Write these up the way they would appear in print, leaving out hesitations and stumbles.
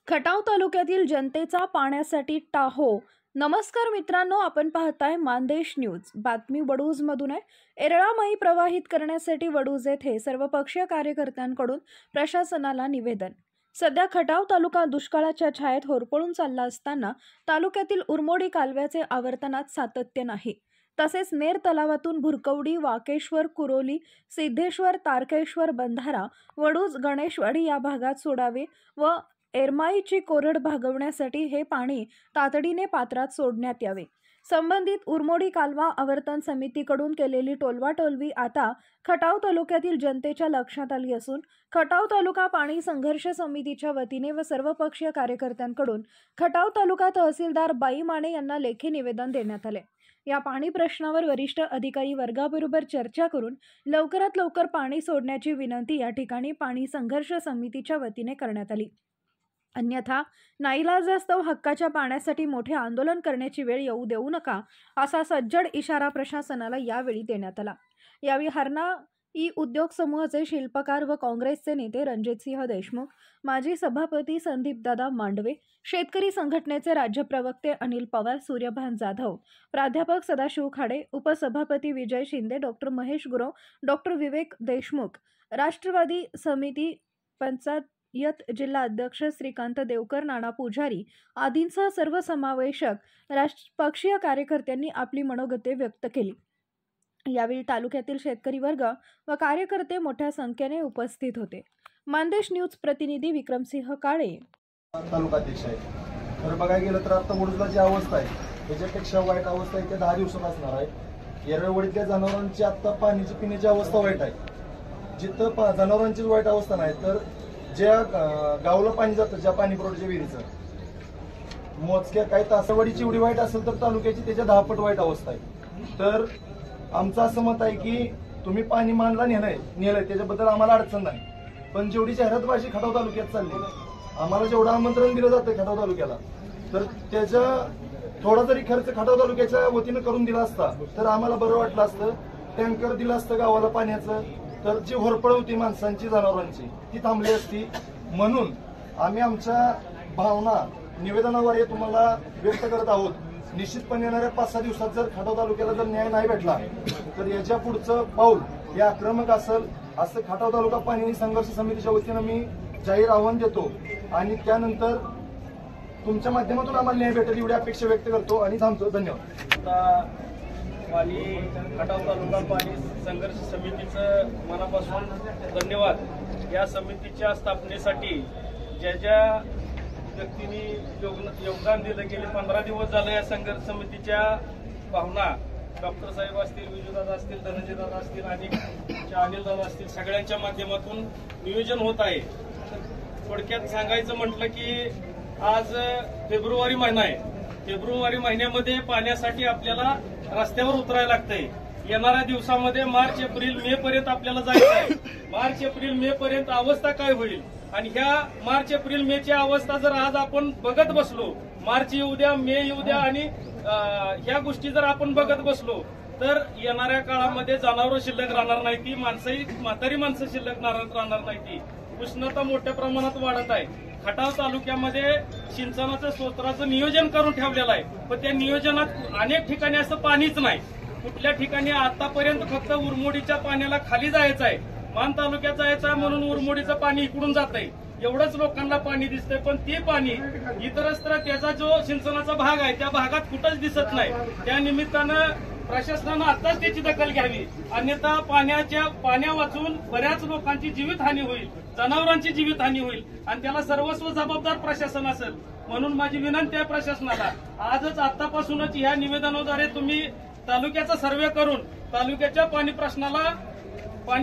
खटाव तालुक्यातील जनतेचा पाण्यासाठी टाहो. नमस्कार मित्रांनो, आपण पाहताय मानदेश न्यूज. बातमी वडूजमधून आहे. एरळामाई प्रवाहित करण्यासाठी वडूज येथे सर्वपक्षीय कार्यकर्त्यांकडून प्रशासनाला निवेदन. सध्या खटाव तालुका दुष्काळाच्या छायेत होरपळून चालला असताना तालुक्यातील उरमोडी कालव्याचे आवर्तनात सातत्य नाही. तसेच नेर तलावातून भुरकवडी, वाकेश्वर, कुरोली, सिद्धेश्वर, तारकेश्वर, बंधारा, वडूज, गणेशवाडी या भागात सोडावे व एरमाईची कोरड भागवण्यासाठी हे पाणी तातडीने पात्रात सोडण्यात यावे. संबंधित उरमोडी कालवा आवर्तन समितीकडून केलेली टोलवाटोलवी आता खटाव तालुक्यातील जनतेच्या लक्षात आली असून खटाव तालुका पाणी संघर्ष समितीच्या वतीने व सर्वपक्षीय कार्यकर्त्यांकडून खटाव तालुका तहसीलदार बाई माने यांना लेखी निवेदन देण्यात आले. या पाणी प्रश्नावर वरिष्ठ अधिकारी वर्गाबरोबर चर्चा करून लवकरात लवकर पाणी सोडण्याची विनंती या ठिकाणी पाणी संघर्ष समितीच्या वतीने करण्यात आली. अन्यथा नाईलाजास्तव हक्काच्या पाण्यासाठी मोठे आंदोलन करण्याची वेळ येऊ देऊ नका, असा सज्जड इशारा प्रशासनाला यावेळी देण्यात आला. यावेळी हरणा ई उद्योग समूहाचे शिल्पकार व काँग्रेसचे नेते रणजितसिंह देशमुख, माजी सभापती संदीपदादा मांडवे, शेतकरी संघटनेचे राज्य प्रवक्ते अनिल पवार, सूर्यभान जाधव, प्राध्यापक सदाशिव खाडे, उपसभापती विजय शिंदे, डॉक्टर महेश गुरव, डॉक्टर विवेक देशमुख, राष्ट्रवादी समिती पंचायत जिल्हा अध्यक्ष श्रीकांत देवकर, नाना पुजारी आदींसह सर्वसमावेशक राष्ट्रपक्षीय कार्यकर्त्यांनी आपली मनोगते व्यक्त केली. यावेळी तालुक्यातील शेतकरी वर्ग व कार्यकर्ते मोठ्या संख्येने उपस्थित होते. मानदेश न्यूज प्रतिनिधी विक्रमसिंह काळे. तालुकाध्यक्ष आहे. तर बघायला गेलं तर आता वडूजला जी अवस्था आहे त्याच्यापेक्षा वाईट अवस्था येत्या 10 दिवसात असणार आहे. येरळवडीतल्या जनावरांची आता पाण्याची पिण्याची अवस्था वाईट आहे. जिथं जनावरांचीच वाईट अवस्था नाही तर ज्या गावला पाणी जातं, ज्या पाणी पुरवठ्याच्या विहिरीचं मोजक्या काही तासावडीची एवढी वाईट असेल तर तालुक्याची त्याच्या 10 पट वाईट अवस्था आहे. तर आमचं असं मत आहे की तुम्ही पाणी मानला नेलंय त्याच्याबद्दल आम्हाला अडचण नाही, पण जेवढी जाहिरातबाजी खटाव तालुक्यात चालली, आम्हाला जेवढं आमंत्रण दिलं जातं खटाव तालुक्याला, तर त्याचा थोडा जरी खर्च खटाव तालुक्याच्या वतीनं करून दिला असता तर आम्हाला बरं वाटलं असतं. टँकर दिलं असतं गावाला पाण्याचं, तर जी होरपळ होती माणसांची, जनावरांची, ती थांबली असती. म्हणून आम्ही आमच्या भावना निवेदनाद्वारे तुम्हाला व्यक्त करत आहोत. निश्चितपणे येणाऱ्या 5-6 दिवसात जर खटाव तालुक्याला जर न्याय नाही भेटला तर याच्या पुढचं पाऊल हे आक्रमक असेल, असं खटाव तालुका पाणी संघर्ष समितीच्या वतीनं मी जाहीर आव्हान देतो. आणि त्यानंतर तुमच्या माध्यमातून आम्हाला न्याय भेटेल एवढी अपेक्षा व्यक्त करतो आणि थांबतो. धन्यवाद. पाणी खटाव तालुका पाणी संघर्ष समितीचं मनापासून धन्यवाद. या समितीच्या स्थापनेसाठी ज्या व्यक्तींनी योगदान दिलं, गेले 15 दिवस झालं या संघर्ष समितीच्या भावना डॉक्टर साहेब असतील, विजयदादा असतील, धनंजयदादा असतील आणि अनिलदादा असतील, सगळ्यांच्या माध्यमातूून नियोजन होत आहे. थोडक्यात सांगायचं म्हटलं की आज फेब्रुवारी महिना आहे. फेब्रुवारी महिन्यामध्ये पाण्यासाठी आपल्याला रस्त्यावर उतरायला लागतंय. येणाऱ्या दिवसामध्ये मार्च, एप्रिल, मे पर्यंत आपल्याला जायचं आहे. मार्च, एप्रिल, मे पर्यंत अवस्था काय होईल आणि ह्या मार्च, एप्रिल, मेची अवस्था जर आज आपण बघत बसलो, मार्च येऊ द्या, मे येऊ द्या आणि ह्या गोष्टी जर आपण बघत बसलो तर येणाऱ्या काळामध्ये जनावरं शिल्लक राहणार नाही, ती माणसंही, म्हातारी माणसं शिल्लक राहणार नाही. ती उष्णता मोठ्या प्रमाणात वाढत आहे. खटाव तालुक्यामध्ये सिंचनाचं स्तोत्राचं नियोजन करून ठेवलेलं आहे, पण त्या नियोजनात अनेक ठिकाणी असं पाणीच नाही. कुठल्या ठिकाणी आतापर्यंत फक्त उरमोडीच्या पाण्याला खाली जायचं आहे, मान तालुक्यात जायचं आहे म्हणून उरमोडीचं पाणी इकडून जात आहे, एवढंच लोकांना पाणी दिसतंय. पण ते पाणी इतरत्र त्याचा जो सिंचनाचा भाग आहे त्या भागात कुठंच दिसत नाही. त्या निमित्तानं प्रशासनानं आताच त्याची दखल घ्यावी, अन्यथा पाण्या वाचून बऱ्याच लोकांची जीवितहानी होईल, जनावरांची जीवितहानी होईल आणि त्याला सर्वस्व जबाबदार प्रशासन असेल. म्हणून माझी विनंती आहे प्रशासनाला, आजच आतापासूनच ह्या निवेदनाद्वारे तुम्ही तालुक्याचा सर्वे करून तालुक्याच्या पाणी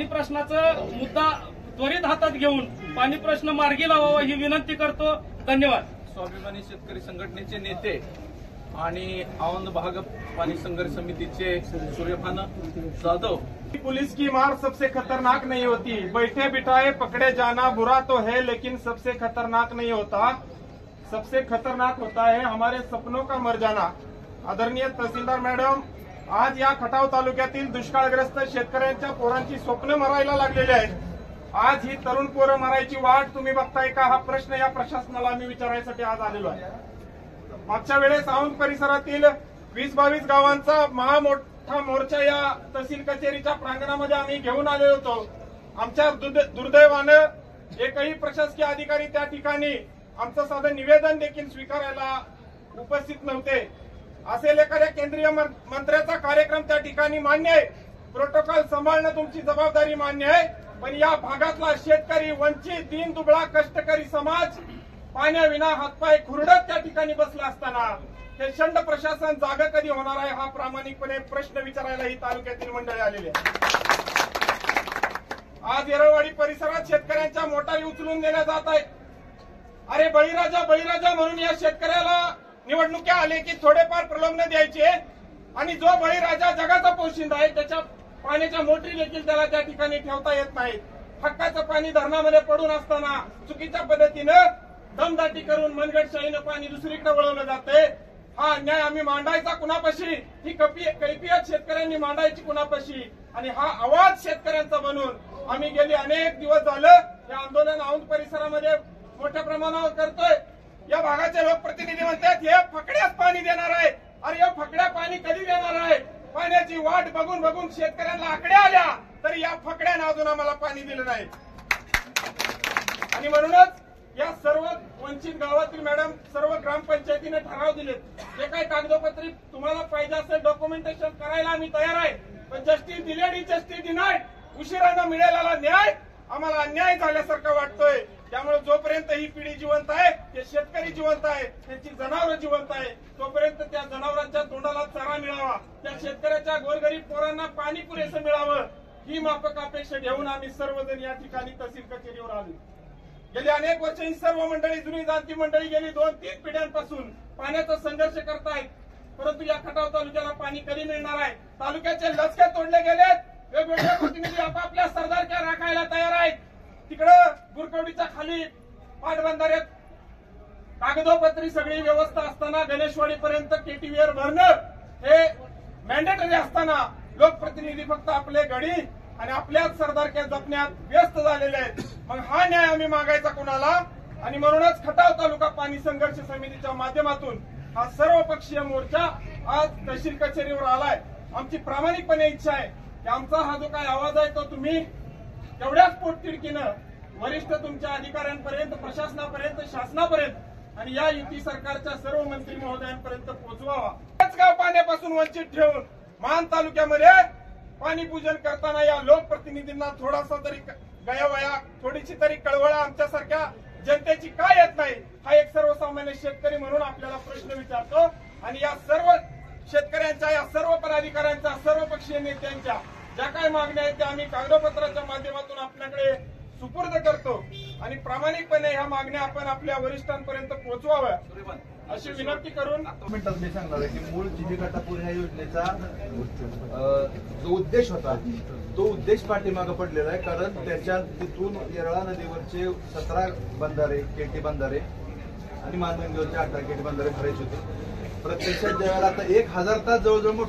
प्रश्नाचा मुद्दा त्वरित हातात घेऊन पाणी प्रश्न मार्गी लावावा ही विनंती करतो. धन्यवाद. स्वाभिमानी शेतकरी संघटनेचे नेते आणि औंध भाग पानी संघर्ष समितीचे सूर्यभान जाधव. पुलिस की मार सबसे खतरनाक नहीं होती, बैठे बिठाए पकड़े जाना बुरा तो है लेकिन सबसे खतरनाक नहीं होता. सबसे खतरनाक होता है हमारे सपनों का मर जाना. आदरणीय तहसीलदार मॅडम, आज या खटाव तालुक्यातील दुष्काळग्रस्त शेतकऱ्यांच्या पोरांची स्वप्न मरायला लागलेली आहेत. आज ही तरुण पोरं मारायची वाट तुम्ही बघताय का? हा प्रश्न या प्रशासनाला आम्ही विचारायसाठी आज आलेलो आहे. मागच्या वेळेस औंध परिसरातील 20-22 गावांचा मोठा मोर्चा या तहसील कचेरीच्या प्रांगणामध्ये आम्ही घेऊन आलेलो होतो. आमच्या दुर्दैवानं एकही प्रशासकीय अधिकारी त्या ठिकाणी आमचं साधं निवेदन देखील स्वीकारायला उपस्थित नव्हते. असेल एखाद्या केंद्रीय मंत्र्याचा कार्यक्रम त्या ठिकाणी मान्य आहे, प्रोटोकॉल सांभाळणं तुमची जबाबदारी मान्य आहे, पण या भागातला शेतकरी, वंचित, दीन दुबळा कष्टकरी समाज पाण्याविना हातपाय खुरडत त्या ठिकाणी बसला असताना हे शंड प्रशासन जागा कधी होणार आहे हा प्रामाणिकपणे प्रश्न विचारायला ही तालुक्यातील मंडळी आलेली आहे. आज येरळवाडी परिसरात शेतकऱ्यांच्या मोटारी उचलून नेल्या जात आहेत. अरे बळीराजा बळीराजा म्हणून या शेतकऱ्याला निवडणुका आले की थोडेफार प्रलोभन द्यायचे आणि जो बळीराजा जगाचा पोशिंदा आहे त्याच्या पाण्याच्या मोटरी देखील त्याला त्या ठिकाणी ठेवता येत नाहीत. हक्काचं पाणी धरणामध्ये पडून असताना चुकीच्या पद्धतीनं दमदाटी करून मनगटशाहीनं पाणी दुसरीकडे वळवलं जातंय. हा अन्याय आम्ही मांडायचा कुणापाशी? ही कैफियत शेतकऱ्यांनी मांडायची कुणापाशी? आणि हा आवाज शेतकऱ्यांचा बनून आम्ही गेली अनेक दिवस झालं हे आंदोलन औंध परिसरामध्ये मोठ्या प्रमाणावर करतोय. या भागाचे लोकप्रतिनिधी म्हणतात हे फकड्याच पाणी देणार आहे. अरे या फकड्या पाणी कधी देणार आहे? पाण्याची वाट बघून बघून शेतकऱ्यांना आकड्या आल्या तरी या फकड्यानं अजून आम्हाला पाणी दिलं नाही. आणि म्हणूनच या सर्व वंचित गावातील मॅडम सर्व ग्रामपंचायतीने ठराव दिलेत. जे काही कागदोपत्री तुम्हाला पाहिजे असेल डॉक्युमेंटेशन करायला आम्ही तयार आहे, पण जस्टिस दिलेली जस्टिस डिनाईड. उशिरानं मिळालेला न्याय आम्हाला अन्याय झाल्यासारखं वाटतोय. त्यामुळे जोपर्यंत ही पिढी जिवंत आहे, ते शेतकरी जिवंत आहे, त्यांची जनावरं जिवंत आहे, तोपर्यंत त्या जनावरांच्या तोंडाला चारा मिळावा, त्या शेतकऱ्याच्या गोरगरीब पोरांना पाणी पुरेसं मिळावं, ही माफक अपेक्षा घेऊन आम्ही सर्वजण या ठिकाणी तहसील कचेरीवर आलो. गेली अनेक वर्ष ही सर्व मंडळी, जुनी जाणती मंडळी गेली 2-3 पिढ्यांपासून पाण्याचा संघर्ष करतायत. परंतु या खटाव तालुक्याला पाणी कधी मिळणार आहे? तालुक्याचे लचके तोडले गेलेत. वेगवेगळे प्रतिनिधी आपापल्या सरदारक्या राखायला तयार आहेत. तिकडं गुरकवडीच्या खाली पाटबंधाऱ्यात कागदोपत्री सगळी व्यवस्था असताना गणेशवाडीपर्यंत केटीव्हीआर भरणं हे मॅन्डेटरी असताना लोकप्रतिनिधी फक्त आपले गडी आणि आपल्याच सरदारक्या जपण्यात व्यस्त झालेले आहेत. मग हा न्याय आम्ही मागायचा कोणाला? आणि म्हणूनच खटाव तालुका पाणी संघर्ष समितीच्या माध्यमातून हा सर्वपक्षीय मोर्चा आज तहसील कचेरीवर आलाय. आमची प्रामाणिकपणे इच्छा आहे की आमचा हा जो काही आवाज आहे तो तुम्ही तेवढ्याच पोटतिडकीनं वरिष्ठ तुमच्या अधिकाऱ्यांपर्यंत, प्रशासनापर्यंत, शासनापर्यंत आणि या युती सरकारच्या सर्व मंत्री महोदयांपर्यंत पोहोचवावा. गाव पाण्यापासून वंचित ठेवून मान तालुक्यामध्ये पाणी पूजन करताना या लोकप्रतिनिधींना थोडासा तरी गयावया, थोडीशी तरी कळवळा आमच्यासारख्या जनतेची काय येत नाही? हा एक सर्वसामान्य शेतकरी म्हणून आपल्याला प्रश्न विचारतो. आणि या सर्व शेतकऱ्यांच्या, या सर्व पदाधिकाऱ्यांच्या, सर्व पक्षीय नेत्यांच्या ज्या काही मागण्या आहेत त्या आम्ही कागदपत्राच्या माध्यमातून आपल्याकडे सुपूर्द करतो आणि प्रामाणिकपणे ह्या मागण्या आपण आपल्या वरिष्ठांपर्यंत पोहोचवाव्या अशी विनंती करून मिनिटात मी सांगणार आहे की मूळ जीविका पूर ह्या योजनेचा जो उद्देश होता तो उद्देश पाठीमागे पडलेला आहे. कारण त्याच्यात तिथून येरळा नदीवरचे 17 बंधारे, केटी बंधारे आणि मानगंगेवरचे 18 केटी बंधारे भरायचे होते. प्रत्यक्षात ज्यावेळेला आता 1000 तास जवळजवळ